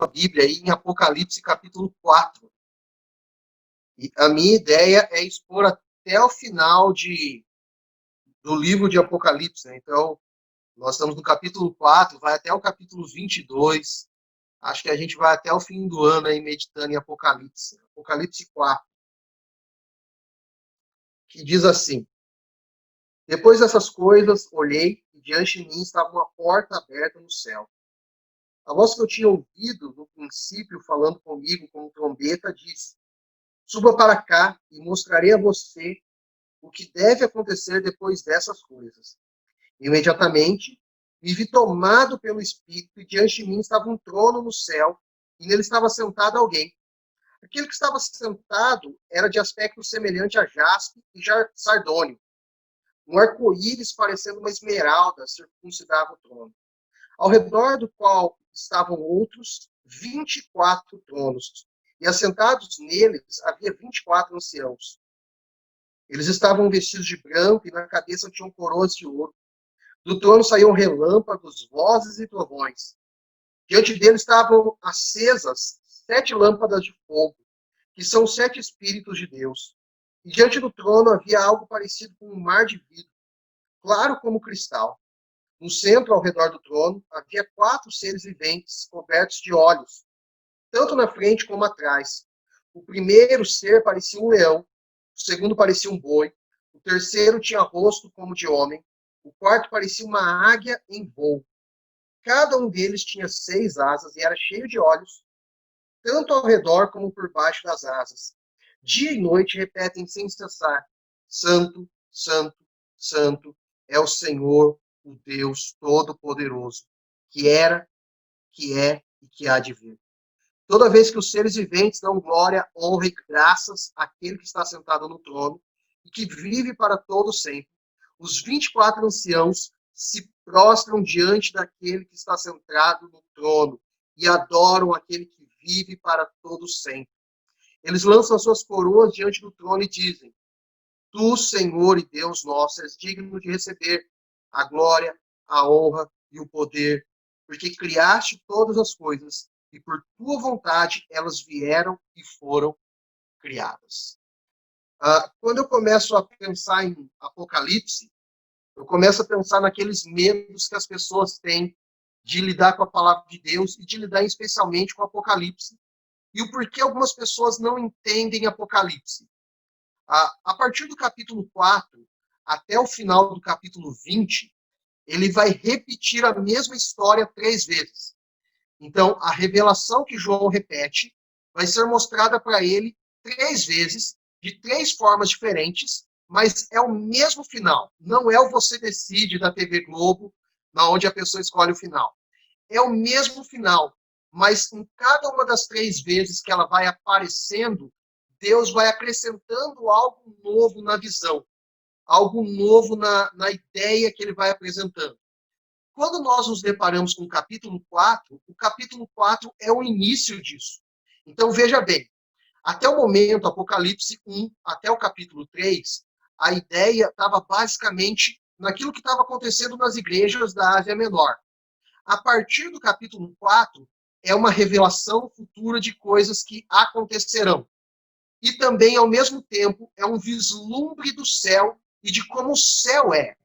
Bíblia aí em Apocalipse capítulo 4. E a minha ideia é expor até o final do livro de Apocalipse, né? Então, nós estamos no capítulo 4, vai até o capítulo 22. Acho que a gente vai até o fim do ano aí meditando em Apocalipse. Apocalipse 4, que diz assim: Depois dessas coisas, olhei e diante de mim estava uma porta aberta no céu. A voz que eu tinha ouvido no princípio falando comigo com trombeta disse: Suba para cá e mostrarei a você o que deve acontecer depois dessas coisas. Imediatamente, me vi tomado pelo Espírito e diante de mim estava um trono no céu e nele estava sentado alguém. Aquele que estava sentado era de aspecto semelhante a jaspe e sardônio. Um arco-íris parecendo uma esmeralda circuncidava o trono, ao redor do qual estavam outros 24 tronos, e assentados neles havia 24 anciãos. Eles estavam vestidos de branco e na cabeça tinham coroas de ouro. Do trono saíam relâmpagos, vozes e trovões. Diante dele estavam acesas 7 lâmpadas de fogo, que são 7 Espíritos de Deus. E diante do trono havia algo parecido com um mar de vidro, claro como cristal. No centro, ao redor do trono, havia 4 seres viventes, cobertos de olhos, tanto na frente como atrás. O primeiro ser parecia um leão, o segundo parecia um boi, o terceiro tinha rosto como de homem, o quarto parecia uma águia em voo. Cada um deles tinha 6 asas e era cheio de olhos, tanto ao redor como por baixo das asas. Dia e noite repetem sem cessar: Santo, Santo, Santo é o Senhor, o Deus Todo-Poderoso, que era, que é e que há de vir. Toda vez que os seres viventes dão glória, honra e graças àquele que está sentado no trono e que vive para todo sempre, os 24 anciãos se prostram diante daquele que está sentado no trono e adoram aquele que vive para todo sempre. Eles lançam suas coroas diante do trono e dizem: Tu, Senhor e Deus nosso, és digno de receber a glória, a honra e o poder, porque criaste todas as coisas e por tua vontade elas vieram e foram criadas. Quando eu começo a pensar em Apocalipse, eu começo a pensar naqueles medos que as pessoas têm de lidar com a palavra de Deus e de lidar especialmente com o Apocalipse. E o porquê algumas pessoas não entendem Apocalipse. A partir do capítulo 4 até o final do capítulo 20, ele vai repetir a mesma história 3 vezes. Então, a revelação que João repete vai ser mostrada para ele 3 vezes, de 3 formas diferentes, mas é o mesmo final. Não é o Você Decide da TV Globo, na onde a pessoa escolhe o final. É o mesmo final, mas em cada uma das 3 vezes que ela vai aparecendo, Deus vai acrescentando algo novo na visão, algo novo na ideia que ele vai apresentando. Quando nós nos deparamos com o capítulo 4 é o início disso. Então, veja bem, até o momento, Apocalipse 1 até o capítulo 3, a ideia estava basicamente naquilo que estava acontecendo nas igrejas da Ásia Menor. A partir do capítulo 4, é uma revelação futura de coisas que acontecerão. E também, ao mesmo tempo, é um vislumbre do céu e de como o céu é.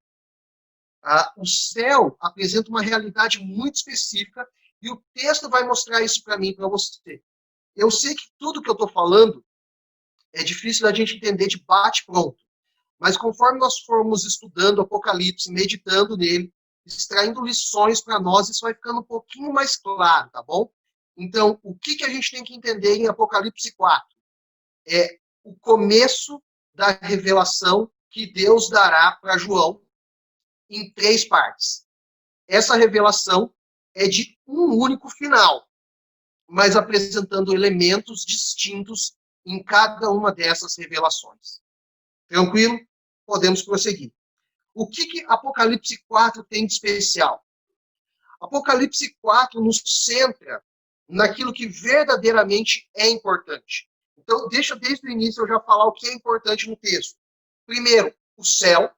O céu apresenta uma realidade muito específica e o texto vai mostrar isso para mim e para você. Eu sei que tudo que eu estou falando é difícil da gente entender de bate-pronto, mas conforme nós formos estudando o Apocalipse, meditando nele, extraindo lições para nós, isso vai ficando um pouquinho mais claro, tá bom? Então, o que a gente tem que entender em Apocalipse 4? É o começo da revelação que Deus dará para João em 3 partes. Essa revelação é de um único final, mas apresentando elementos distintos em cada uma dessas revelações. Tranquilo? Podemos prosseguir. O que Apocalipse 4 tem de especial? Apocalipse 4 nos centra naquilo que verdadeiramente é importante. Então, deixa desde o início eu já falar o que é importante no texto. Primeiro, o céu,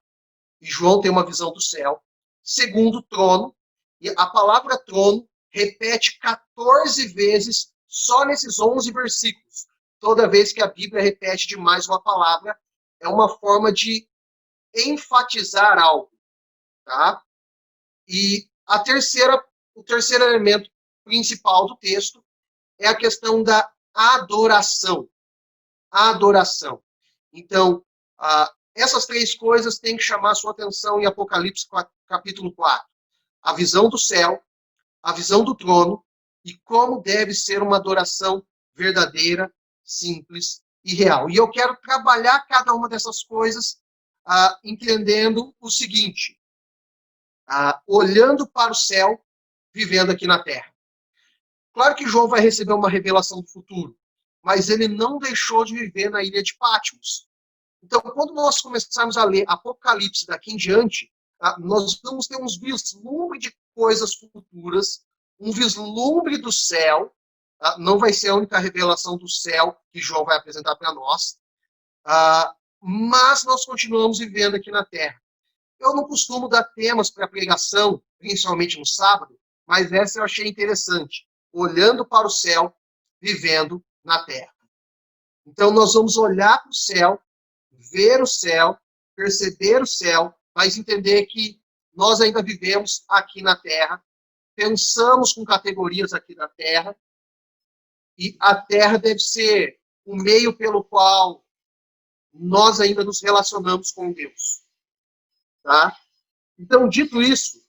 e João tem uma visão do céu. Segundo, o trono, e a palavra trono repete 14 vezes só nesses 11 versículos. Toda vez que a Bíblia repete demais uma palavra, é uma forma de enfatizar algo, tá? E o terceiro elemento principal do texto é a questão da adoração. A adoração. Então, essas três coisas têm que chamar a sua atenção em Apocalipse capítulo 4. A visão do céu, a visão do trono e como deve ser uma adoração verdadeira, simples e real. E eu quero trabalhar cada uma dessas coisas entendendo o seguinte, olhando para o céu, vivendo aqui na terra. Claro que João vai receber uma revelação do futuro, mas ele não deixou de viver na ilha de Patmos. Então, quando nós começarmos a ler Apocalipse daqui em diante, nós vamos ter uns vislumbres de coisas futuras, um vislumbre do céu, não vai ser a única revelação do céu que João vai apresentar para nós, mas nós continuamos vivendo aqui na Terra. Eu não costumo dar temas para pregação, principalmente no sábado, mas essa eu achei interessante. Olhando para o céu, vivendo na Terra. Então, nós vamos olhar para o céu, ver o céu, perceber o céu, mas entender que nós ainda vivemos aqui na Terra, pensamos com categorias aqui na Terra, e a Terra deve ser o meio pelo qual nós ainda nos relacionamos com Deus. Tá? Então, dito isso,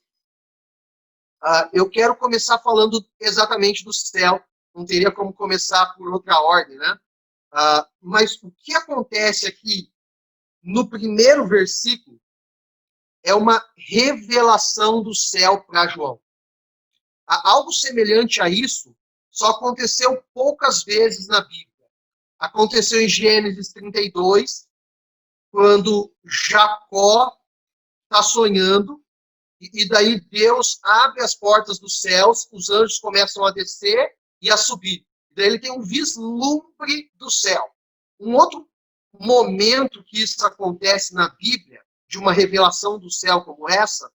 eu quero começar falando exatamente do céu, não teria como começar por outra ordem, né? Mas o que acontece aqui no primeiro versículo é uma revelação do céu para João. Algo semelhante a isso só aconteceu poucas vezes na Bíblia. Aconteceu em Gênesis 32, quando Jacó está sonhando, e daí Deus abre as portas dos céus, os anjos começam a descer e a subir. Daí ele tem um vislumbre do céu. Um outro momento que isso acontece na Bíblia, de uma revelação do céu como essa,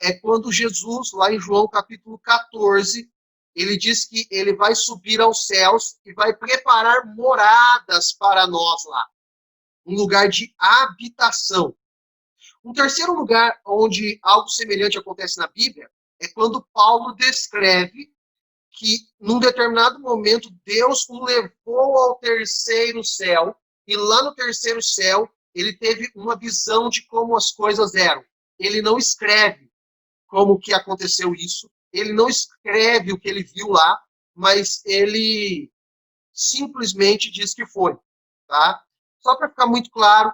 é quando Jesus, lá em João capítulo 14, ele diz que ele vai subir aos céus e vai preparar moradas para nós lá. Um lugar de habitação. Um terceiro lugar onde algo semelhante acontece na Bíblia é quando Paulo descreve que, num determinado momento, Deus o levou ao terceiro céu, e lá no terceiro céu, ele teve uma visão de como as coisas eram. Ele não escreve como que aconteceu isso, ele não escreve o que ele viu lá, mas ele simplesmente diz que foi. Tá? Só para ficar muito claro,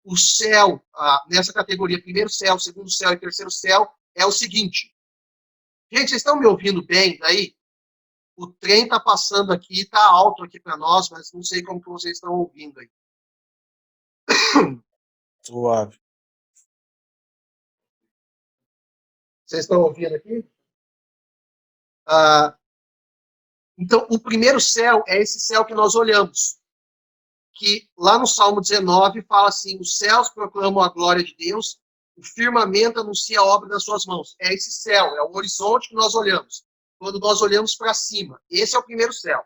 o céu, nessa categoria, primeiro céu, segundo céu e terceiro céu, é o seguinte. Gente, vocês estão me ouvindo bem daí? O trem está passando aqui, está alto aqui para nós, mas não sei como que vocês estão ouvindo aí. Suave. Vocês estão ouvindo aqui? Então, o primeiro céu é esse céu que nós olhamos. Que lá no Salmo 19 fala assim, os céus proclamam a glória de Deus, o firmamento anuncia a obra das suas mãos. É esse céu, é o horizonte que nós olhamos. Quando nós olhamos para cima. Esse é o primeiro céu.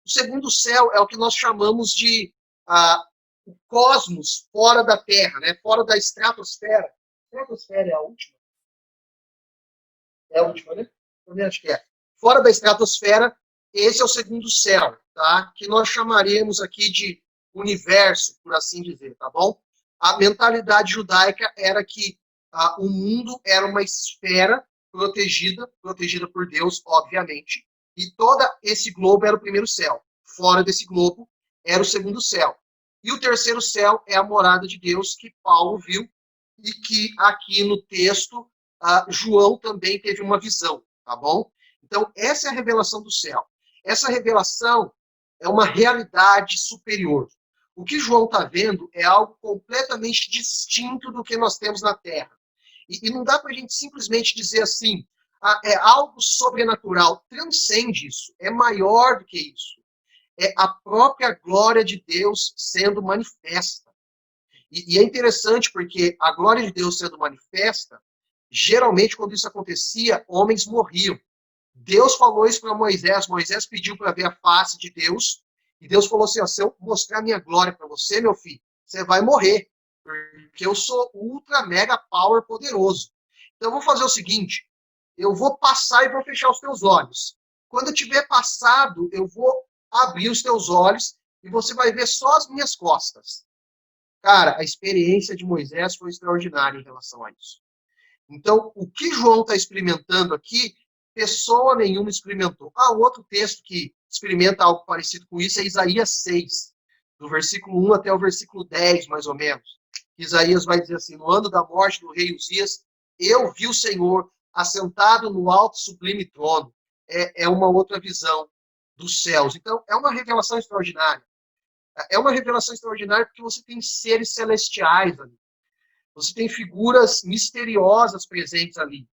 O segundo céu é o que nós chamamos de o cosmos fora da Terra, né? Fora da estratosfera. A estratosfera é a última? É a última, né? Eu acho que é. Fora da estratosfera, esse é o segundo céu, tá? Que nós chamaremos aqui de universo, por assim dizer, tá bom? A mentalidade judaica era que o mundo era uma esfera protegida por Deus, obviamente, e todo esse globo era o primeiro céu. Fora desse globo era o segundo céu. E o terceiro céu é a morada de Deus que Paulo viu e que aqui no texto João também teve uma visão, tá bom? Então, essa é a revelação do céu. Essa revelação é uma realidade superior. O que João está vendo é algo completamente distinto do que nós temos na Terra. E não dá para a gente simplesmente dizer assim, é algo sobrenatural. Transcende isso, é maior do que isso. É a própria glória de Deus sendo manifesta. E é interessante porque a glória de Deus sendo manifesta, geralmente quando isso acontecia, homens morriam. Deus falou isso para Moisés. Moisés pediu para ver a face de Deus. E Deus falou assim, ó, se eu mostrar minha glória para você, meu filho, você vai morrer. Porque eu sou ultra, mega, power, poderoso. Então eu vou fazer o seguinte, eu vou passar e vou fechar os teus olhos. Quando eu tiver passado, eu vou abrir os teus olhos e você vai ver só as minhas costas. Cara, a experiência de Moisés foi extraordinária em relação a isso. Então, o que João está experimentando aqui, pessoa nenhuma experimentou. Ah, o outro texto que experimenta algo parecido com isso é Isaías 6, do versículo 1 até o versículo 10, mais ou menos. Isaías vai dizer assim, no ano da morte do rei Uzias, eu vi o Senhor assentado no alto sublime trono. É uma outra visão dos céus. Então, é uma revelação extraordinária. É uma revelação extraordinária porque você tem seres celestiais ali. Você tem figuras misteriosas presentes ali,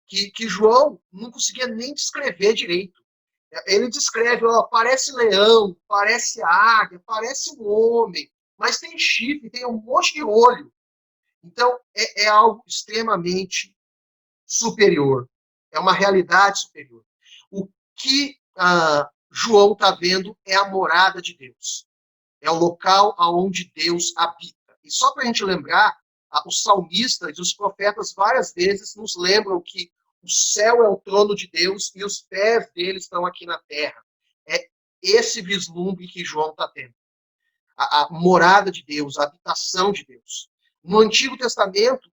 que João não conseguia nem descrever direito. Ele descreve, ó, parece leão, parece águia, parece um homem, mas tem chifre, tem um monte de olho. Então, é algo extremamente superior. É uma realidade superior. O que João está vendo é a morada de Deus. É o local onde Deus habita. E só para a gente lembrar, os salmistas e os profetas várias vezes nos lembram que o céu é o trono de Deus e os pés dele estão aqui na terra. É esse vislumbre que João está tendo. A morada de Deus, a habitação de Deus. No Antigo Testamento,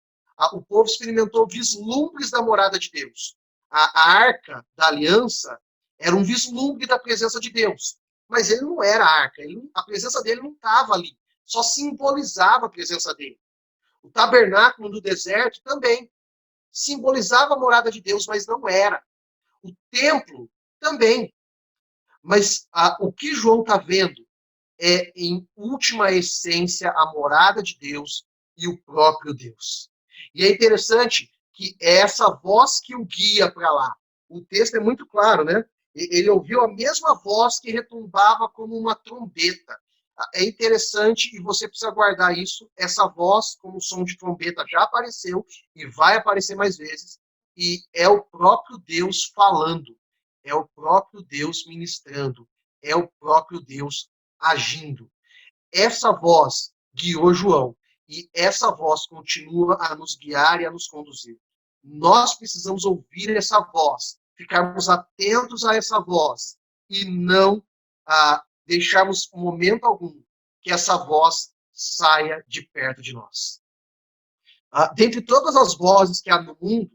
o povo experimentou vislumbres da morada de Deus. A arca da aliança era um vislumbre da presença de Deus. Mas ele não era a arca, a presença dele não estava ali. Só simbolizava a presença dele. O tabernáculo do deserto também simbolizava a morada de Deus, mas não era. O templo também. Mas o que João está vendo é, em última essência, a morada de Deus e o próprio Deus. E é interessante que é essa voz que o guia para lá. O texto é muito claro, né? Ele ouviu a mesma voz que retumbava como uma trombeta. É interessante, e você precisa guardar isso, essa voz, como som de trombeta, já apareceu e vai aparecer mais vezes, e é o próprio Deus falando, é o próprio Deus ministrando, é o próprio Deus agindo. Essa voz guiou João, e essa voz continua a nos guiar e a nos conduzir. Nós precisamos ouvir essa voz, ficarmos atentos a essa voz, e não deixarmos momento algum que essa voz saia de perto de nós. Dentre todas as vozes que há no mundo,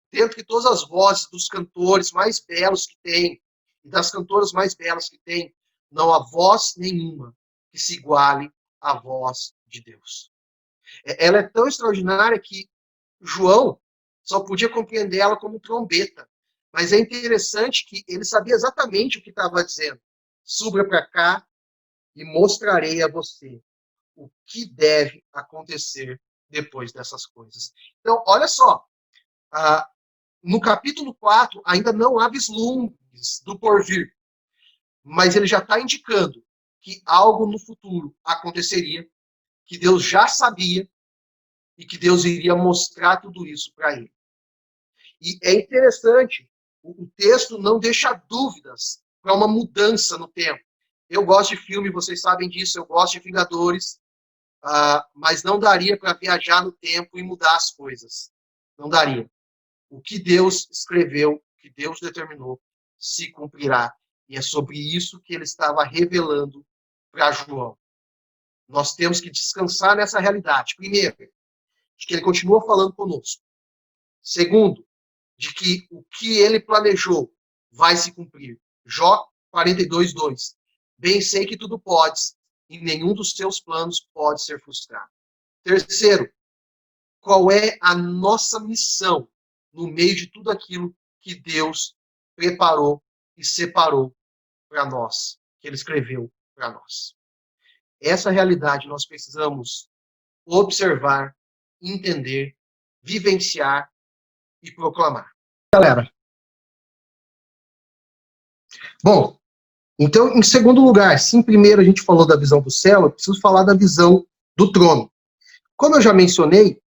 dentro de todas as vozes dos cantores mais belos que tem, e das cantoras mais belas que tem, não há voz nenhuma que se iguale à voz de Deus. Ela é tão extraordinária que João só podia compreender ela como trombeta. Mas é interessante que ele sabia exatamente o que estava dizendo. Suba para cá e mostrarei a você o que deve acontecer depois dessas coisas. Então, olha só. No capítulo 4, ainda não há vislumbres do porvir. Mas ele já está indicando que algo no futuro aconteceria, que Deus já sabia e que Deus iria mostrar tudo isso para ele. E é interessante, o texto não deixa dúvidas para uma mudança no tempo. Eu gosto de filme, vocês sabem disso, eu gosto de Vingadores, mas não daria para viajar no tempo e mudar as coisas. Não daria. O que Deus escreveu, o que Deus determinou, se cumprirá. E é sobre isso que ele estava revelando para João. Nós temos que descansar nessa realidade. Primeiro, de que ele continua falando conosco. Segundo, de que o que ele planejou vai se cumprir. Jó 42:2. Bem sei que tudo podes, e nenhum dos seus planos pode ser frustrado. Terceiro, qual é a nossa missão no meio de tudo aquilo que Deus preparou e separou para nós, que ele escreveu para nós. Essa realidade nós precisamos observar, entender, vivenciar e proclamar. Galera. Bom, então, em segundo lugar, se primeiro a gente falou da visão do céu, eu preciso falar da visão do trono. Como eu já mencionei,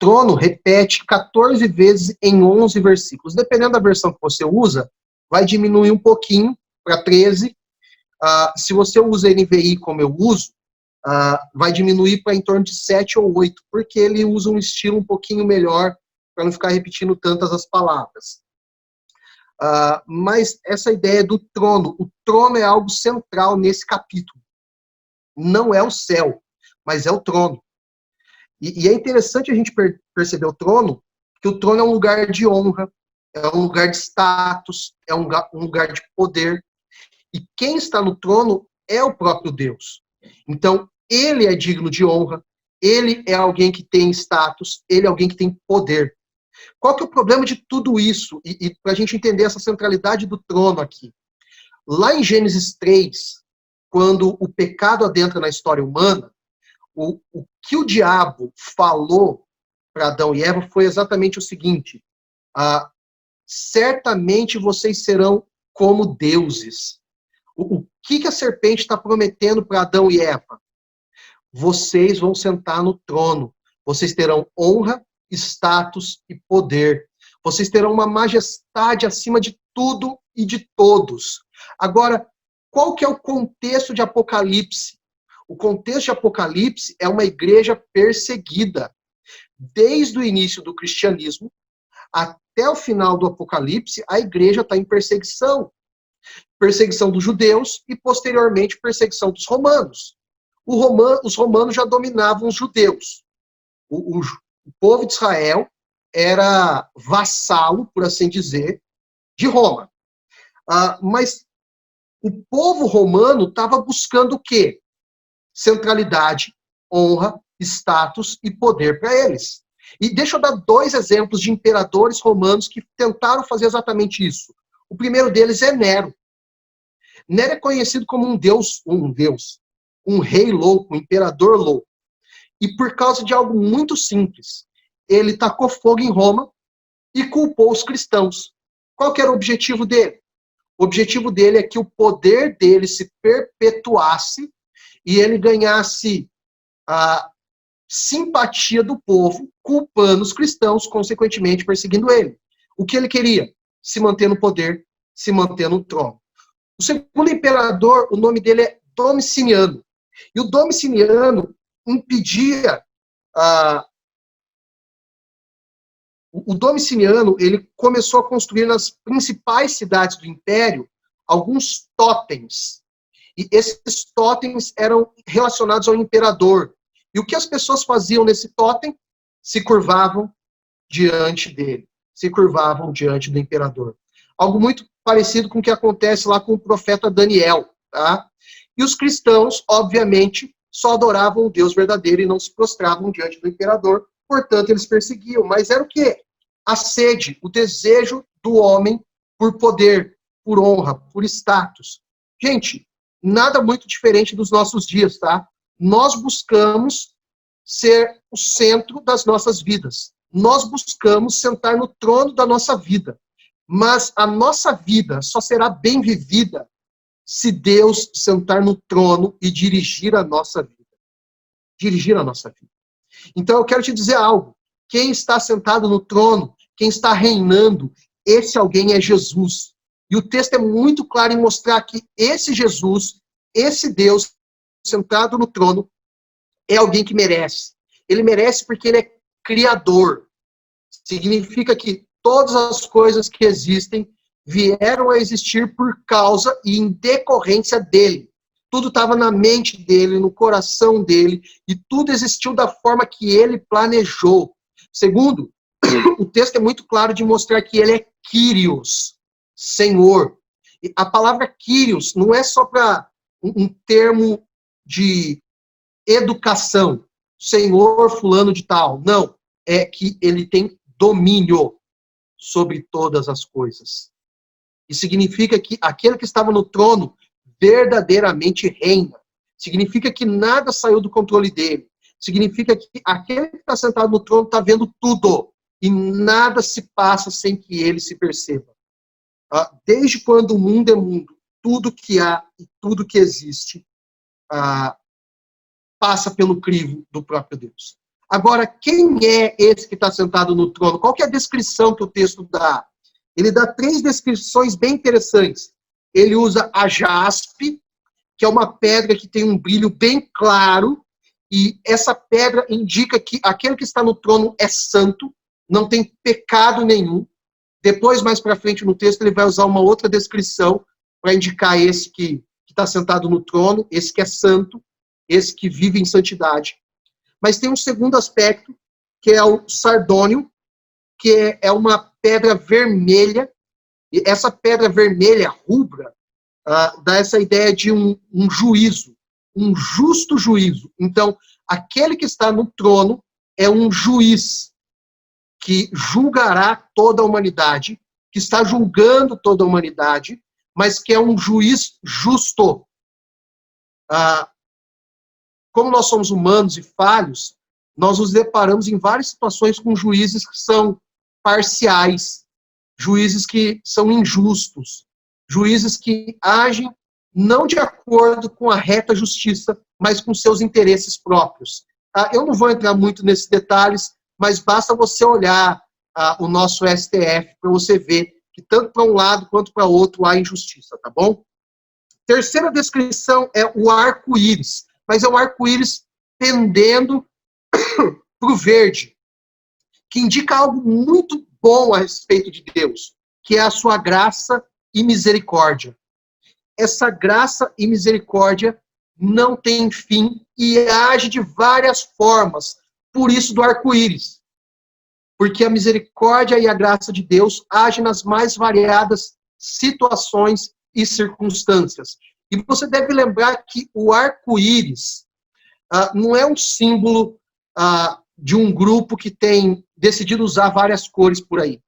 trono repete 14 vezes em 11 versículos. Dependendo da versão que você usa, vai diminuir um pouquinho para 13. Se você usa NVI como eu uso, vai diminuir para em torno de 7 ou 8, porque ele usa um estilo um pouquinho melhor para não ficar repetindo tantas as palavras. Mas essa ideia do trono, o trono é algo central nesse capítulo. Não é o céu, mas é o trono. E é interessante a gente perceber o trono, que o trono é um lugar de honra, é um lugar de status, é um lugar de poder. E quem está no trono é o próprio Deus. Então, ele é digno de honra, ele é alguém que tem status, ele é alguém que tem poder. Qual que é o problema de tudo isso? E para a gente entender essa centralidade do trono aqui. Lá em Gênesis 3, quando o pecado adentra na história humana, o que o diabo falou para Adão e Eva foi exatamente o seguinte: certamente vocês serão como deuses. O que a serpente está prometendo para Adão e Eva? Vocês vão sentar no trono, vocês terão honra, status e poder. Vocês terão uma majestade acima de tudo e de todos. Agora, qual que é o contexto de Apocalipse? O contexto de Apocalipse é uma igreja perseguida. Desde o início do cristianismo até o final do Apocalipse, a igreja está em perseguição. Perseguição dos judeus e, posteriormente, perseguição dos romanos. Os romanos já dominavam os judeus. O povo de Israel era vassalo, por assim dizer, de Roma. Mas o povo romano estava buscando o quê? Centralidade, honra, status e poder para eles. E deixa eu dar 2 exemplos de imperadores romanos que tentaram fazer exatamente isso. O primeiro deles é Nero. Nero é conhecido como um rei louco, um imperador louco. E por causa de algo muito simples, ele tacou fogo em Roma e culpou os cristãos. Qual que era o objetivo dele? O objetivo dele é que o poder dele se perpetuasse e ele ganhasse a simpatia do povo, culpando os cristãos, consequentemente perseguindo ele. O que ele queria? Se manter no poder, se manter no trono. O segundo imperador, o nome dele é Domiciano. E o Domiciano impedia... O Domiciano, ele começou a construir nas principais cidades do Império alguns totens. E esses totens eram relacionados ao imperador. E o que as pessoas faziam nesse totem? Se curvavam diante dele. Se curvavam diante do imperador. Algo muito parecido com o que acontece lá com o profeta Daniel. Tá? E os cristãos, obviamente, só adoravam o Deus verdadeiro e não se prostravam diante do imperador. Portanto, eles perseguiam. Mas era o quê? A sede, o desejo do homem por poder, por honra, por status. Gente, nada muito diferente dos nossos dias, tá? Nós buscamos ser o centro das nossas vidas. Nós buscamos sentar no trono da nossa vida. Mas a nossa vida só será bem vivida se Deus sentar no trono e dirigir a nossa vida. Dirigir a nossa vida. Então eu quero te dizer algo. Quem está sentado no trono, quem está reinando, esse alguém é Jesus. E o texto é muito claro em mostrar que esse Jesus, esse Deus sentado no trono, é alguém que merece. Ele merece porque ele é criador. Significa que todas as coisas que existem vieram a existir por causa e em decorrência dele. Tudo estava na mente dele, no coração dele, e tudo existiu da forma que ele planejou. Segundo, o texto é muito claro de mostrar que ele é Kyrios, Senhor. E a palavra Kyrios não é só para um termo de educação, Senhor fulano de tal. Não, é que ele tem domínio sobre todas as coisas. E significa que aquele que estava no trono verdadeiramente reina. Significa que nada saiu do controle dele. Significa que aquele que está sentado no trono está vendo tudo. E nada se passa sem que ele se perceba. Desde quando o mundo é mundo, tudo que há e tudo que existe passa pelo crivo do próprio Deus. Agora, quem é esse que está sentado no trono? Qual que é a descrição que o texto dá? Ele dá 3 descrições bem interessantes. Ele usa a jaspe, que é uma pedra que tem um brilho bem claro, e essa pedra indica que aquele que está no trono é santo, não tem pecado nenhum. Depois, mais para frente no texto, ele vai usar uma outra descrição para indicar esse que está sentado no trono, esse que é santo, esse que vive em santidade. Mas tem um segundo aspecto, que é o sardônio, que é uma pedra vermelha, e essa pedra vermelha, rubra, dá essa ideia de um juízo, um justo juízo. Então, aquele que está no trono é um juiz que julgará toda a humanidade, que está julgando toda a humanidade, mas que é um juiz justo. Como nós somos humanos e falhos, nós nos deparamos em várias situações com juízes que são parciais, juízes que são injustos, juízes que agem não de acordo com a reta justiça, mas com seus interesses próprios. Eu não vou entrar muito nesses detalhes, mas basta você olhar o nosso STF para você ver que tanto para um lado quanto para outro há injustiça, tá bom? Terceira descrição é o arco-íris, mas é um arco-íris pendendo para o verde, que indica algo muito bom a respeito de Deus, que é a sua graça e misericórdia. Essa graça e misericórdia não tem fim e age de várias formas, por isso do arco-íris. Porque a misericórdia e a graça de Deus agem nas mais variadas situações e circunstâncias. E você deve lembrar que o arco-íris não é um símbolo de um grupo que tem decidido usar várias cores por aí.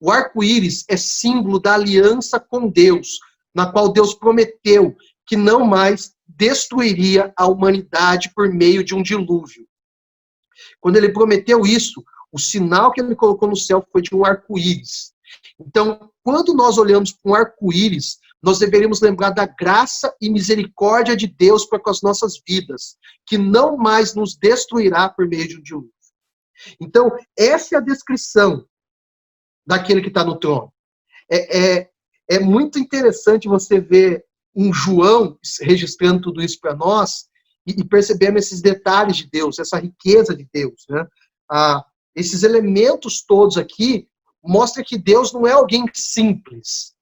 O arco-íris é símbolo da aliança com Deus, na qual Deus prometeu que não mais destruiria a humanidade por meio de um dilúvio. Quando ele prometeu isso, o sinal que ele colocou no céu foi de um arco-íris. Então, quando nós olhamos para um arco-íris, nós deveríamos lembrar da graça e misericórdia de Deus para com as nossas vidas, que não mais nos destruirá por meio de um dilúvio. Então, essa é a descrição daquele que está no trono. É muito interessante você ver um João registrando tudo isso para nós e percebendo esses detalhes de Deus, essa riqueza de Deus, né? Esses elementos todos aqui mostram que Deus não é alguém simples.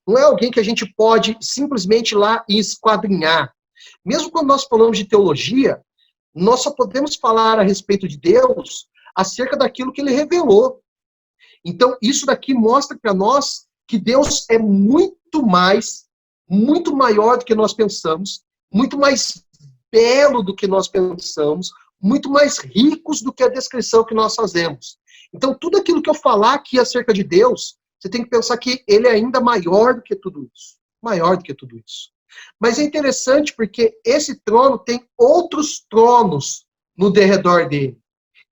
Não é alguém que a gente pode simplesmente ir lá e esquadrinhar. Mesmo quando nós falamos de teologia, nós só podemos falar a respeito de Deus acerca daquilo que ele revelou. Então, isso daqui mostra para nós que Deus é muito maior do que nós pensamos, muito mais belo do que nós pensamos, muito mais ricos do que a descrição que nós fazemos. Então, tudo aquilo que eu falar aqui acerca de Deus, você tem que pensar que ele é ainda maior do que tudo isso. Maior do que tudo isso. Mas é interessante porque esse trono tem outros tronos no derredor dele.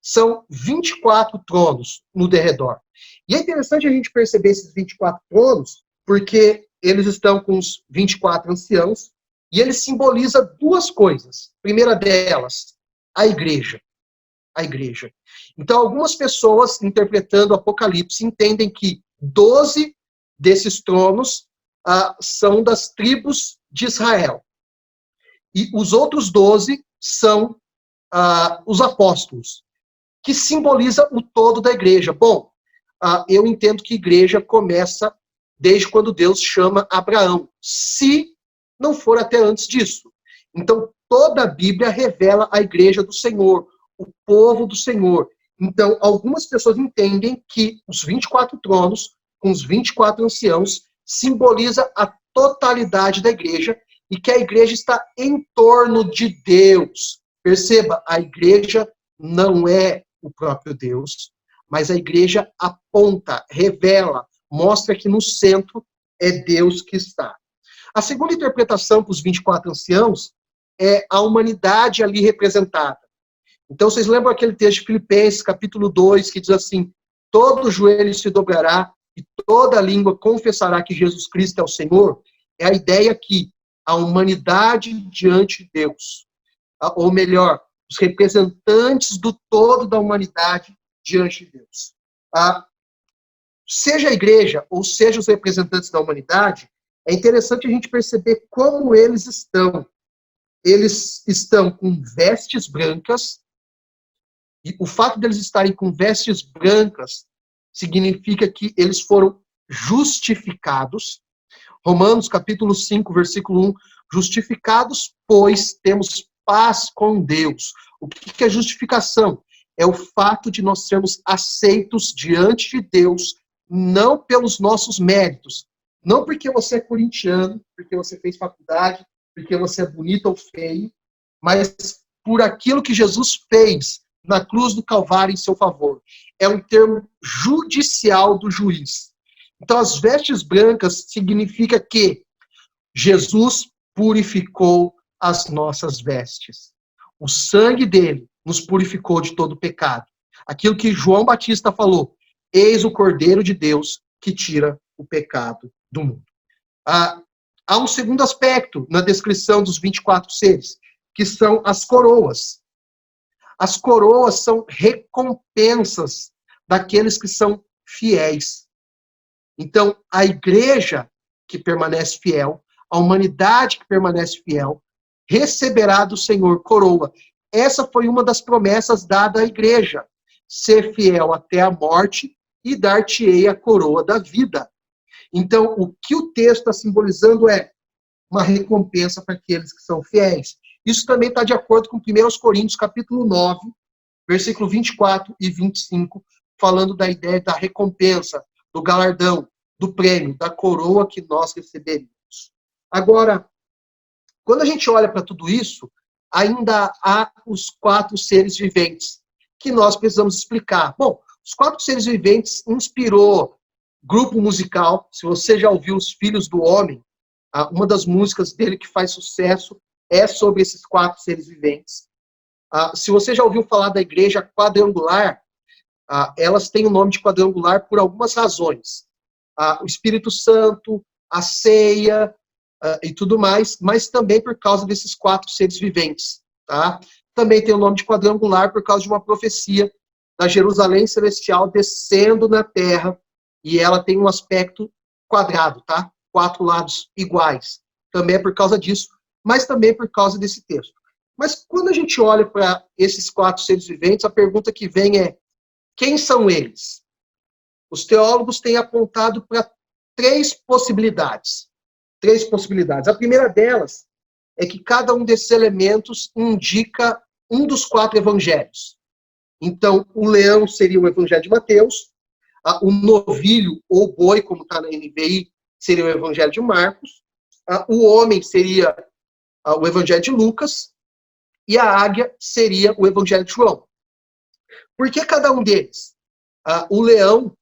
São 24 tronos no derredor. E é interessante a gente perceber esses 24 tronos, porque eles estão com os 24 anciãos, e eles simbolizam duas coisas. A primeira delas, a igreja. A igreja. Então, algumas pessoas, interpretando o Apocalipse, entendem que 12 desses tronos são das tribos de Israel. E os outros 12 são os apóstolos, que simboliza o todo da igreja. Bom, eu entendo que igreja começa desde quando Deus chama Abraão, se não for até antes disso. Então, toda a Bíblia revela a igreja do Senhor, o povo do Senhor. Então, algumas pessoas entendem que os 24 tronos, com os 24 anciãos, simboliza a totalidade da igreja e que a igreja está em torno de Deus. Perceba, a igreja não é o próprio Deus, mas a igreja aponta, revela, mostra que no centro é Deus que está. A segunda interpretação para os 24 anciãos é a humanidade ali representada. Então, vocês lembram aquele texto de Filipenses, capítulo 2, que diz assim: todo joelho se dobrará e toda língua confessará que Jesus Cristo é o Senhor? É a ideia que a humanidade diante de Deus, ou melhor, os representantes do todo da humanidade diante de Deus. Seja a igreja ou seja os representantes da humanidade, é interessante a gente perceber como eles estão. Eles estão com vestes brancas, e o fato deles estarem com vestes brancas significa que eles foram justificados. Romanos capítulo 5, versículo 1, justificados, pois temos paz com Deus. O que é justificação? É o fato de nós sermos aceitos diante de Deus, não pelos nossos méritos, não porque você é corintiano, porque você fez faculdade, porque você é bonito ou feio, mas por aquilo que Jesus fez na cruz do Calvário em seu favor. É um termo judicial do juiz. Então, as vestes brancas significa que Jesus purificou as nossas vestes. O sangue dele nos purificou de todo pecado. Aquilo que João Batista falou, eis o Cordeiro de Deus que tira o pecado do mundo. Há um segundo aspecto na descrição dos 24 seres, que são as coroas. As coroas são recompensas daqueles que são fiéis. Então, a igreja que permanece fiel, a humanidade que permanece fiel, receberá do Senhor coroa. Essa foi uma das promessas dadas à igreja. Ser fiel até a morte e dar-te-ei a coroa da vida. Então, o que o texto está simbolizando é uma recompensa para aqueles que são fiéis. Isso também está de acordo com 1 Coríntios, capítulo 9, versículo 24 e 25, falando da ideia da recompensa, do galardão, do prêmio, da coroa que nós receberíamos. Agora, quando a gente olha para tudo isso, ainda há os 4 seres viventes, que nós precisamos explicar. Bom, os 4 seres viventes inspirou grupo musical. Se você já ouviu Os Filhos do Homem, uma das músicas dele que faz sucesso é sobre esses 4 seres viventes. Se você já ouviu falar da igreja quadrangular, elas têm o nome de quadrangular por algumas razões. O Espírito Santo, a ceia e tudo mais, mas também por causa desses 4 seres viventes. Tá? Também tem o nome de quadrangular por causa de uma profecia da Jerusalém Celestial descendo na terra, e ela tem um aspecto quadrado, tá? 4 lados iguais. Também é por causa disso, mas também por causa desse texto. Mas quando a gente olha para esses 4 seres viventes, a pergunta que vem é: quem são eles? Os teólogos têm apontado para 3 possibilidades. 3 possibilidades. A primeira delas é que cada um desses elementos indica um dos 4 evangelhos. Então, o leão seria o evangelho de Mateus, o novilho, ou boi, como está na NVI, seria o evangelho de Marcos, o homem seria o evangelho de Lucas, e a águia seria o evangelho de João. Por que cada um deles? O leão,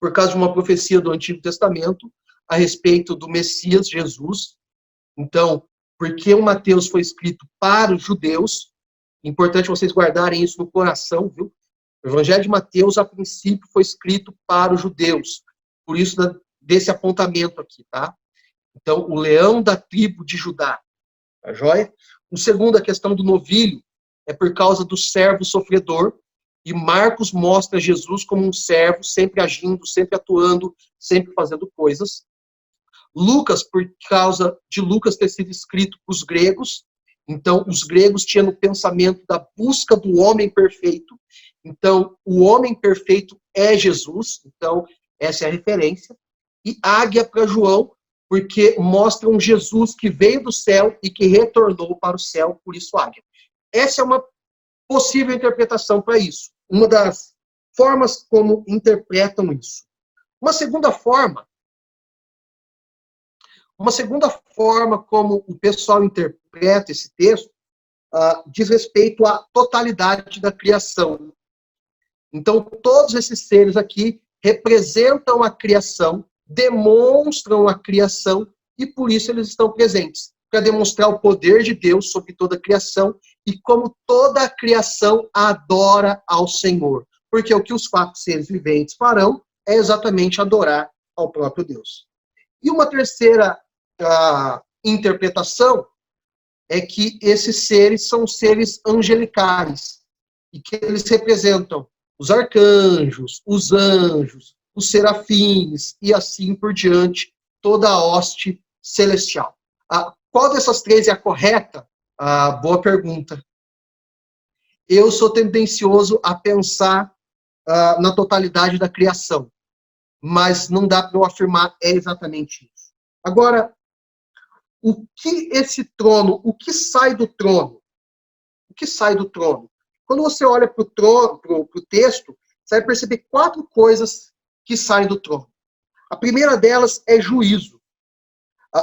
por causa de uma profecia do Antigo Testamento, a respeito do Messias, Jesus. Então, porque o Mateus foi escrito para os judeus, importante vocês guardarem isso no coração, viu? O Evangelho de Mateus, a princípio, foi escrito para os judeus. Por isso, desse apontamento aqui, tá? Então, o leão da tribo de Judá. Tá joia? O segundo, a questão do novilho, é por causa do servo sofredor. E Marcos mostra Jesus como um servo, sempre agindo, sempre atuando, sempre fazendo coisas. Lucas, por causa de Lucas ter sido escrito para os gregos. Então, os gregos tinham no pensamento da busca do homem perfeito. Então, o homem perfeito é Jesus. Então, essa é a referência. E águia para João, porque mostra um Jesus que veio do céu e que retornou para o céu, por isso águia. Essa é uma possível interpretação para isso. Uma das formas como interpretam isso. Uma segunda forma como o pessoal interpreta esse texto diz respeito à totalidade da criação. Então, todos esses seres aqui representam a criação, demonstram a criação, e por isso eles estão presentes, para demonstrar o poder de Deus sobre toda a criação e como toda a criação adora ao Senhor. Porque o que os 4 seres viventes farão é exatamente adorar ao próprio Deus. E uma terceira interpretação é que esses seres são seres angelicais, e que eles representam os arcanjos, os anjos, os serafins, e assim por diante, toda a hoste celestial. Qual dessas três é a correta? Boa pergunta. Eu sou tendencioso a pensar na totalidade da criação, mas não dá para eu afirmar exatamente isso. Agora, o que esse trono, o que sai do trono? O que sai do trono? Quando você olha para o texto, você vai perceber 4 coisas que saem do trono. A primeira delas é juízo.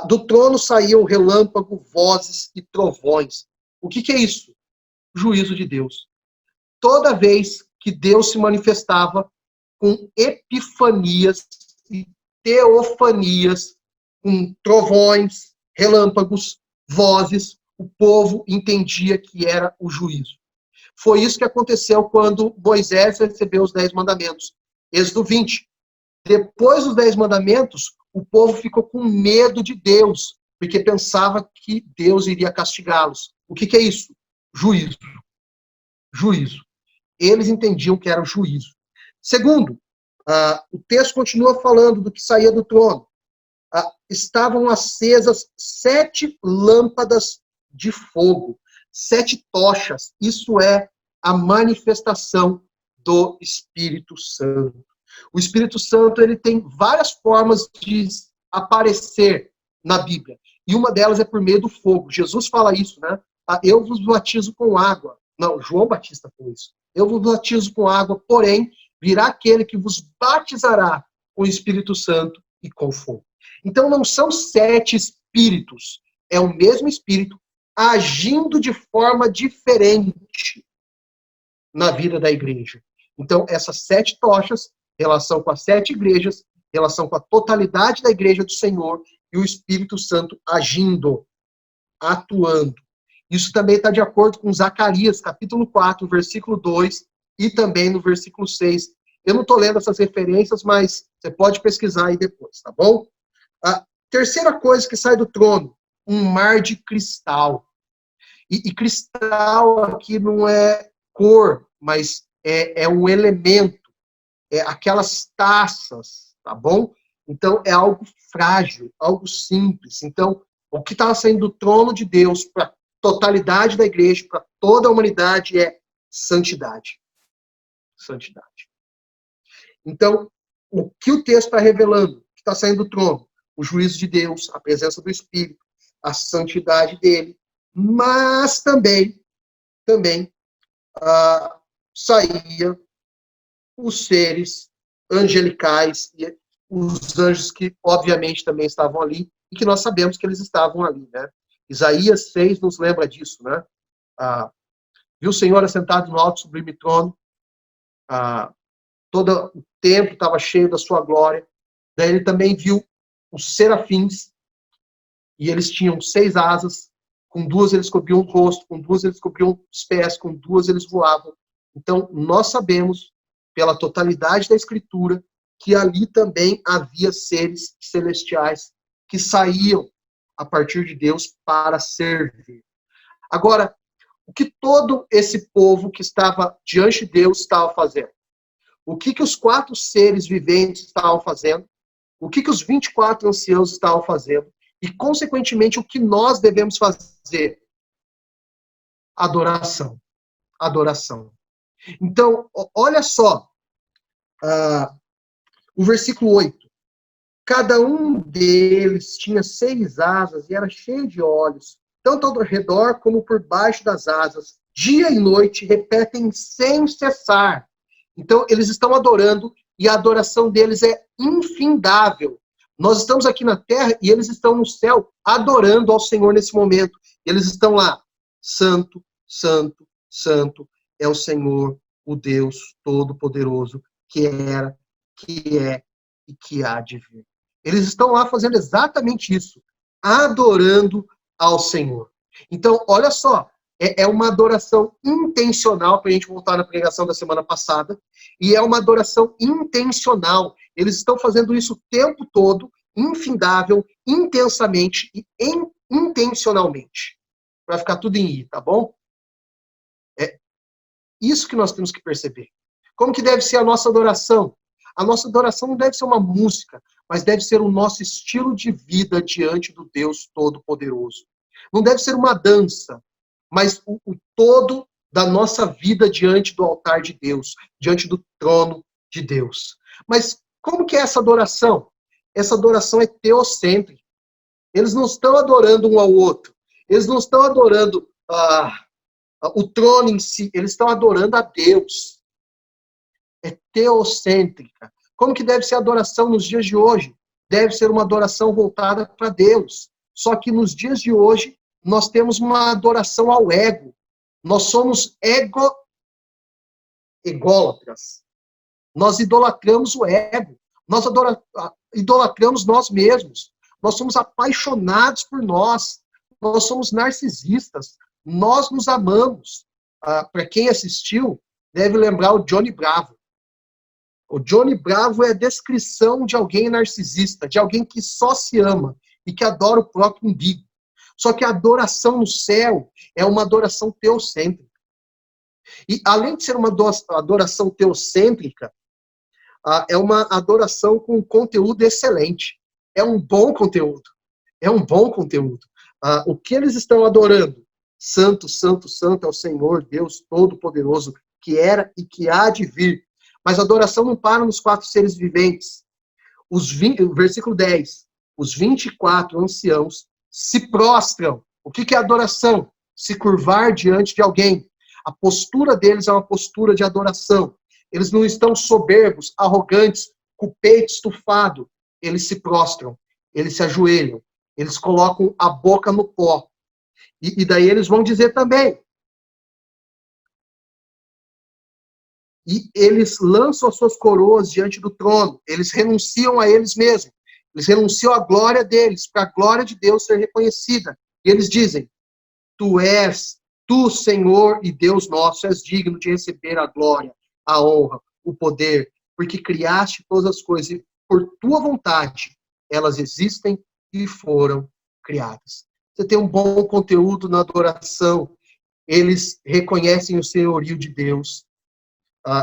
Do trono saíam relâmpago, vozes e trovões. O que é isso? Juízo de Deus. Toda vez que Deus se manifestava com epifanias e teofanias, com trovões, relâmpagos, vozes, o povo entendia que era o juízo. Foi isso que aconteceu quando Moisés recebeu os 10 mandamentos. Êxodo 20. Depois dos 10 mandamentos, o povo ficou com medo de Deus, porque pensava que Deus iria castigá-los. O que é isso? Juízo. Juízo. Eles entendiam que era o juízo. Segundo, o texto continua falando do que saía do trono. Estavam acesas 7 lâmpadas de fogo, 7 tochas. Isso é a manifestação do Espírito Santo. O Espírito Santo, ele tem várias formas de aparecer na Bíblia. E uma delas é por meio do fogo. Jesus fala isso, né? Eu vos batizo com água. Não, João Batista falou isso. Eu vos batizo com água, porém, virá aquele que vos batizará com o Espírito Santo e com fogo. Então, não são 7 espíritos. É o mesmo Espírito agindo de forma diferente na vida da igreja. Então, essas 7 tochas, relação com as 7 igrejas, relação com a totalidade da igreja do Senhor e o Espírito Santo agindo, atuando. Isso também está de acordo com Zacarias, capítulo 4, versículo 2, e também no versículo 6. Eu não estou lendo essas referências, mas você pode pesquisar aí depois, tá bom? A terceira coisa que sai do trono, um mar de cristal. E cristal aqui não é cor, mas é um elemento, é aquelas taças, tá bom? Então, é algo frágil, algo simples. Então, o que está saindo do trono de Deus para a totalidade da igreja, para toda a humanidade, é santidade. Santidade. Então, o que o texto está revelando, o que está saindo do trono? O juízo de Deus, a presença do Espírito, a santidade dele, mas também saía os seres angelicais e os anjos que, obviamente, também estavam ali, e que nós sabemos que eles estavam ali, né? Isaías 6 nos lembra disso, né? Viu o Senhor assentado no alto sublime trono, todo o templo estava cheio da sua glória. Daí ele também viu os serafins, e eles tinham 6 asas, com 2 eles cobriam o rosto, com 2 eles cobriam os pés, com 2 eles voavam. Então, nós sabemos, pela totalidade da Escritura, que ali também havia seres celestiais que saíam a partir de Deus para servir. Agora, o que todo esse povo que estava diante de Deus estava fazendo? O que os 4 seres viventes estavam fazendo? O que os 24 anciãos estavam fazendo? E, consequentemente, o que nós devemos fazer? Adoração. Adoração. Então, olha só, o versículo 8. Cada um deles tinha 6 asas e era cheio de olhos, tanto ao redor como por baixo das asas. Dia e noite repetem sem cessar. Então, eles estão adorando e a adoração deles é infindável. Nós estamos aqui na terra e eles estão no céu adorando ao Senhor nesse momento. Eles estão lá, santo, santo, santo é o Senhor, o Deus Todo-Poderoso, que era, que é e que há de vir. Eles estão lá fazendo exatamente isso, adorando ao Senhor. Então, olha só, é uma adoração intencional, para a gente voltar na pregação da semana passada, e é uma adoração intencional. Eles estão fazendo isso o tempo todo, infindável, intensamente e intencionalmente. para ficar tudo em I, tá bom? É isso que nós temos que perceber. Como que deve ser a nossa adoração? A nossa adoração não deve ser uma música, mas deve ser o nosso estilo de vida diante do Deus Todo-Poderoso. Não deve ser uma dança, mas o todo da nossa vida diante do altar de Deus, diante do trono de Deus. Mas como que é essa adoração? Essa adoração é teocêntrica. Eles não estão adorando um ao outro. Eles não estão adorando o trono em si. Eles estão adorando a Deus. É teocêntrica. Como que deve ser a adoração nos dias de hoje? Deve ser uma adoração voltada para Deus. Só que nos dias de hoje, nós temos uma adoração ao ego. Nós somos ególatras. Nós idolatramos o ego. Nós idolatramos nós mesmos. Nós somos apaixonados por nós. Nós somos narcisistas. Nós nos amamos. Para quem assistiu, deve lembrar o Johnny Bravo. O Johnny Bravo é a descrição de alguém narcisista, de alguém que só se ama e que adora o próprio umbigo. Só que a adoração no céu é uma adoração teocêntrica. E além de ser uma adoração teocêntrica, é uma adoração com conteúdo excelente. É um bom conteúdo. É um bom conteúdo. O que eles estão adorando? Santo, santo, santo é o Senhor, Deus Todo-Poderoso, que era e que há de vir. Mas a adoração não para nos 4 seres viventes. Versículo 10. Os 24 anciãos se prostram. O que é adoração? Se curvar diante de alguém. A postura deles é uma postura de adoração. Eles não estão soberbos, arrogantes, com o peito estufado. Eles se prostram, eles se ajoelham, eles colocam a boca no pó. E daí eles vão dizer também. E eles lançam as suas coroas diante do trono. Eles renunciam a eles mesmos. Eles renunciam à glória deles, para a glória de Deus ser reconhecida. E eles dizem, tu, Senhor e Deus nosso, és digno de receber a glória, a honra, o poder, porque criaste todas as coisas e por tua vontade elas existem e foram criadas. Você tem um bom conteúdo na adoração. Eles reconhecem o senhorio de Deus.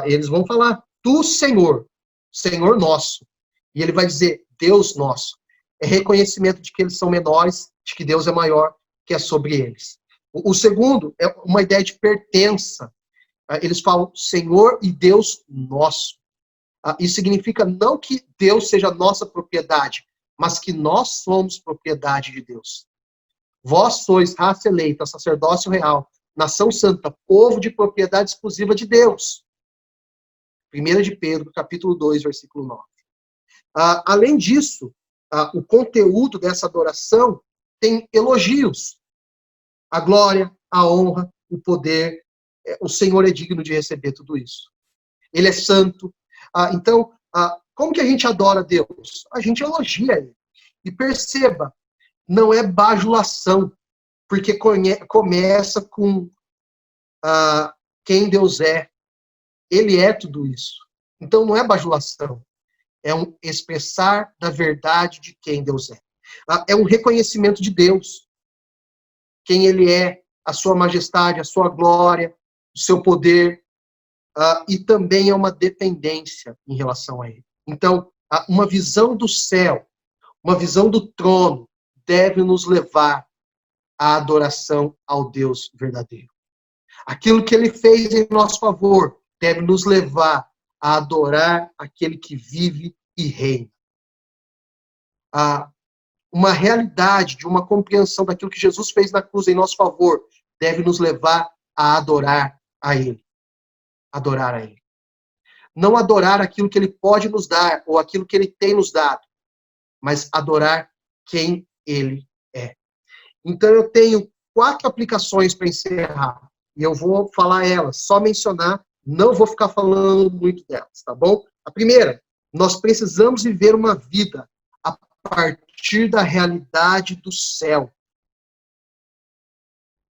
Eles vão falar, tu, Senhor, Senhor nosso. E ele vai dizer, Deus nosso. É reconhecimento de que eles são menores, de que Deus é maior, que é sobre eles. O segundo é uma ideia de pertença. Eles falam, Senhor e Deus nosso. Isso significa não que Deus seja nossa propriedade, mas que nós somos propriedade de Deus. Vós sois raça eleita, sacerdócio real, nação santa, povo de propriedade exclusiva de Deus. 1 de Pedro, capítulo 2, versículo 9. Além disso, o conteúdo dessa adoração tem elogios. A glória, a honra, o poder. O Senhor é digno de receber tudo isso. Ele é santo. Então, como que a gente adora Deus? A gente elogia Ele. E perceba, não é bajulação, porque começa com quem Deus é. Ele é tudo isso. Então, não é bajulação. É um expressar da verdade de quem Deus é. É um reconhecimento de Deus. Quem Ele é, a sua majestade, a sua glória, o seu poder. E também é uma dependência em relação a Ele. Então, uma visão do céu, uma visão do trono, deve nos levar à adoração ao Deus verdadeiro. Aquilo que Ele fez em nosso favor deve nos levar a adorar aquele que vive e reina. Uma realidade de uma compreensão daquilo que Jesus fez na cruz em nosso favor deve nos levar a adorar a Ele. Adorar a Ele. Não adorar aquilo que Ele pode nos dar ou aquilo que Ele tem nos dado, mas adorar quem Ele é. Então eu tenho 4 aplicações para encerrar e eu vou falar elas, só mencionar, não vou ficar falando muito delas, tá bom? A primeira, nós precisamos viver uma vida a partir da realidade do céu.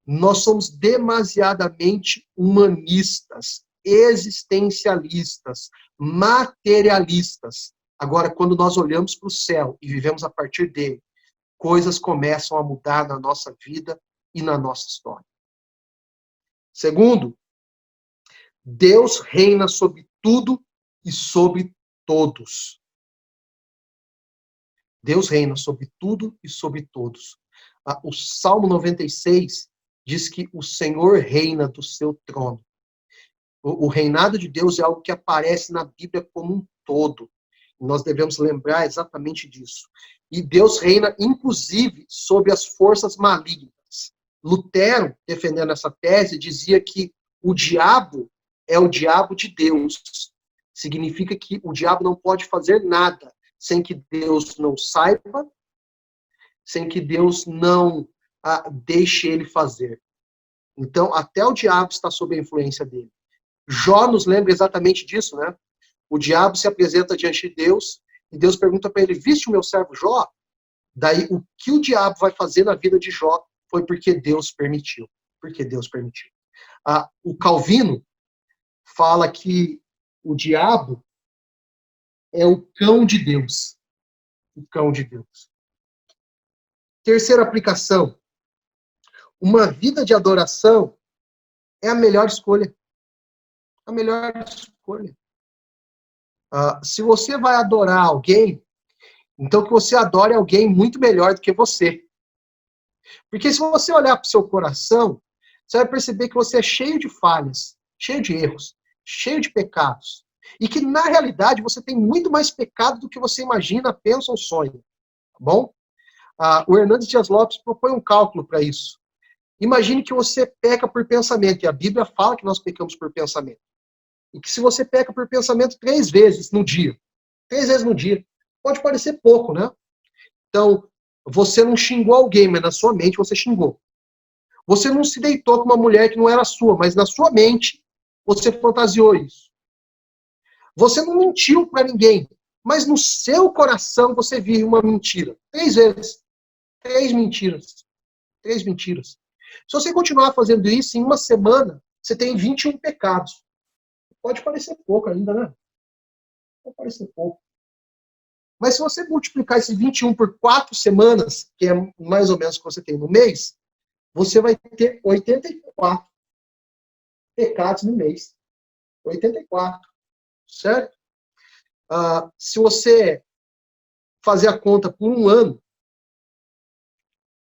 Nós somos demasiadamente humanistas, existencialistas, materialistas. Agora, quando nós olhamos para o céu e vivemos a partir dele, coisas começam a mudar na nossa vida e na nossa história. Segundo, Deus reina sobre tudo e sobre todos. Deus reina sobre tudo e sobre todos. O Salmo 96 diz que o Senhor reina do seu trono. O reinado de Deus é algo que aparece na Bíblia como um todo. Nós devemos lembrar exatamente disso. E Deus reina, inclusive, sobre as forças malignas. Lutero, defendendo essa tese, dizia que o diabo é o diabo de Deus. Significa que o diabo não pode fazer nada sem que Deus não saiba, sem que Deus não deixe ele fazer. Então, até o diabo está sob a influência dele. Jó nos lembra exatamente disso, né? O diabo se apresenta diante de Deus e Deus pergunta para ele: viste o meu servo Jó? Daí, o que o diabo vai fazer na vida de Jó foi porque Deus permitiu. Porque Deus permitiu. O Calvino fala que o diabo é o cão de Deus. O cão de Deus. Terceira aplicação. Uma vida de adoração é a melhor escolha. A melhor escolha. Se você vai adorar alguém, então que você adore alguém muito melhor do que você. Porque se você olhar para o seu coração, você vai perceber que você é cheio de falhas, cheio de erros, cheio de pecados. E que, na realidade, você tem muito mais pecado do que você imagina, pensa ou sonha. Tá bom? O Hernandes Dias Lopes propõe um cálculo para isso. Imagine que você peca por pensamento, e a Bíblia fala que nós pecamos por pensamento. E que se você peca por pensamento 3 vezes no dia, 3 vezes no dia, pode parecer pouco, né? Então, você não xingou alguém, mas na sua mente você xingou. Você não se deitou com uma mulher que não era sua, mas na sua mente você fantasiou isso. Você não mentiu para ninguém, mas no seu coração você viu uma mentira. 3 vezes. 3 mentiras. 3 mentiras. Se você continuar fazendo isso, em uma semana, você tem 21 pecados. Pode parecer pouco ainda, né? Pode parecer pouco. Mas se você multiplicar esses 21 por 4 semanas, que é mais ou menos o que você tem no mês, você vai ter 84 pecados no mês. 84. Certo? Se você fazer a conta por um ano,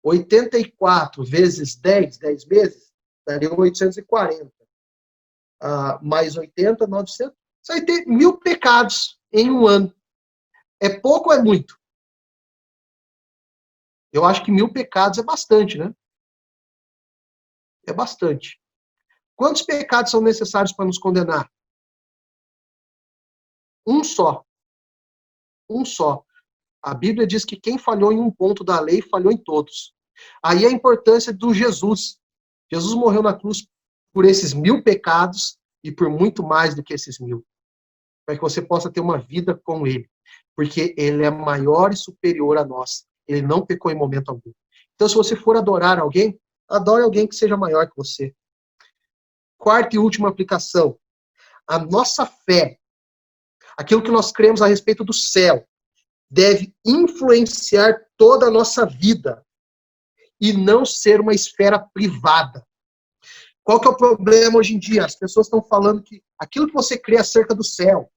84 vezes 10 meses, daria 840. Mais 80, 900. Você vai ter 1000 pecados em um ano. É pouco ou é muito? Eu acho que 1000 pecados é bastante, né? É bastante. Quantos pecados são necessários para nos condenar? Um só. Um só. A Bíblia diz que quem falhou em um ponto da lei, falhou em todos. Aí a importância do Jesus. Jesus morreu na cruz por esses 1000 pecados e por muito mais do que esses 1000. Para que você possa ter uma vida com ele. Porque ele é maior e superior a nós. Ele não pecou em momento algum. Então, se você for adorar alguém, adore alguém que seja maior que você. Quarta e última aplicação. A nossa fé, aquilo que nós cremos a respeito do céu, deve influenciar toda a nossa vida e não ser uma esfera privada. Qual que é o problema hoje em dia? As pessoas estão falando que aquilo que você crê acerca do céu,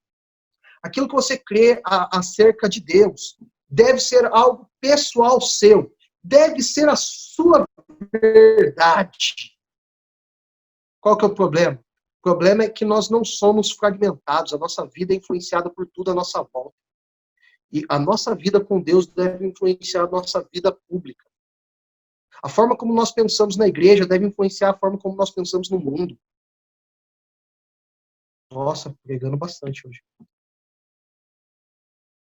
aquilo que você crê acerca de Deus, deve ser algo pessoal seu, deve ser a sua verdade. Qual que é o problema? O problema é que nós não somos fragmentados, a nossa vida é influenciada por tudo à nossa volta. E a nossa vida com Deus deve influenciar a nossa vida pública. A forma como nós pensamos na igreja deve influenciar a forma como nós pensamos no mundo. Nossa, pregando bastante hoje.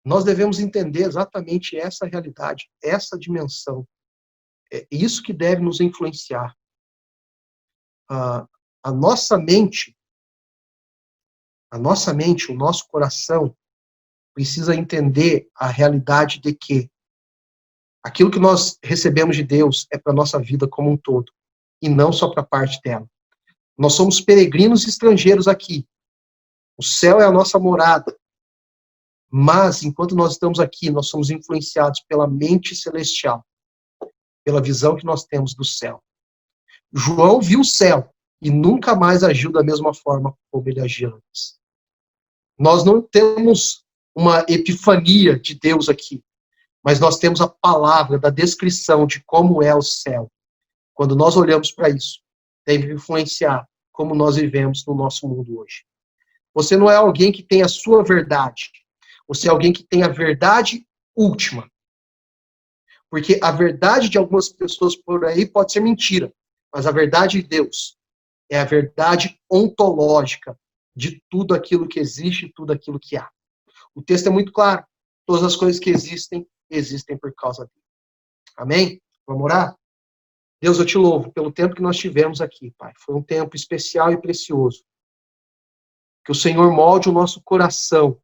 Nós devemos entender exatamente essa realidade, essa dimensão. É isso que deve nos influenciar. A nossa mente, o nosso coração, precisa entender a realidade de que aquilo que nós recebemos de Deus é para a nossa vida como um todo, e não só para parte dela. Nós somos peregrinos e estrangeiros aqui. O céu é a nossa morada. Mas, enquanto nós estamos aqui, nós somos influenciados pela mente celestial, pela visão que nós temos do céu. João viu o céu e nunca mais agiu da mesma forma como ele agia antes. Nós não temos uma epifania de Deus aqui, mas nós temos a palavra da descrição de como é o céu. Quando nós olhamos para isso, deve influenciar como nós vivemos no nosso mundo hoje. Você não é alguém que tem a sua verdade. Você é alguém que tem a verdade última. Porque a verdade de algumas pessoas por aí pode ser mentira, mas a verdade de Deus é a verdade ontológica de tudo aquilo que existe, tudo aquilo que há. O texto é muito claro. Todas as coisas que existem, existem por causa dele. Amém? Vamos orar? Deus, eu te louvo pelo tempo que nós tivemos aqui, Pai. Foi um tempo especial e precioso. Que o Senhor molde o nosso coração,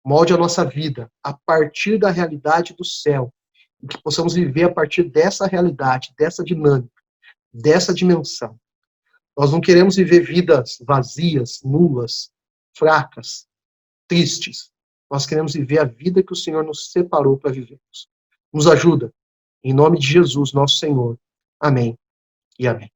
molde a nossa vida a partir da realidade do céu. E que possamos viver a partir dessa realidade, dessa dinâmica, dessa dimensão. Nós não queremos viver vidas vazias, nulas, fracas, tristes. Nós queremos viver a vida que o Senhor nos separou para vivermos. Nos ajuda. Em nome de Jesus, nosso Senhor. Amém e amém.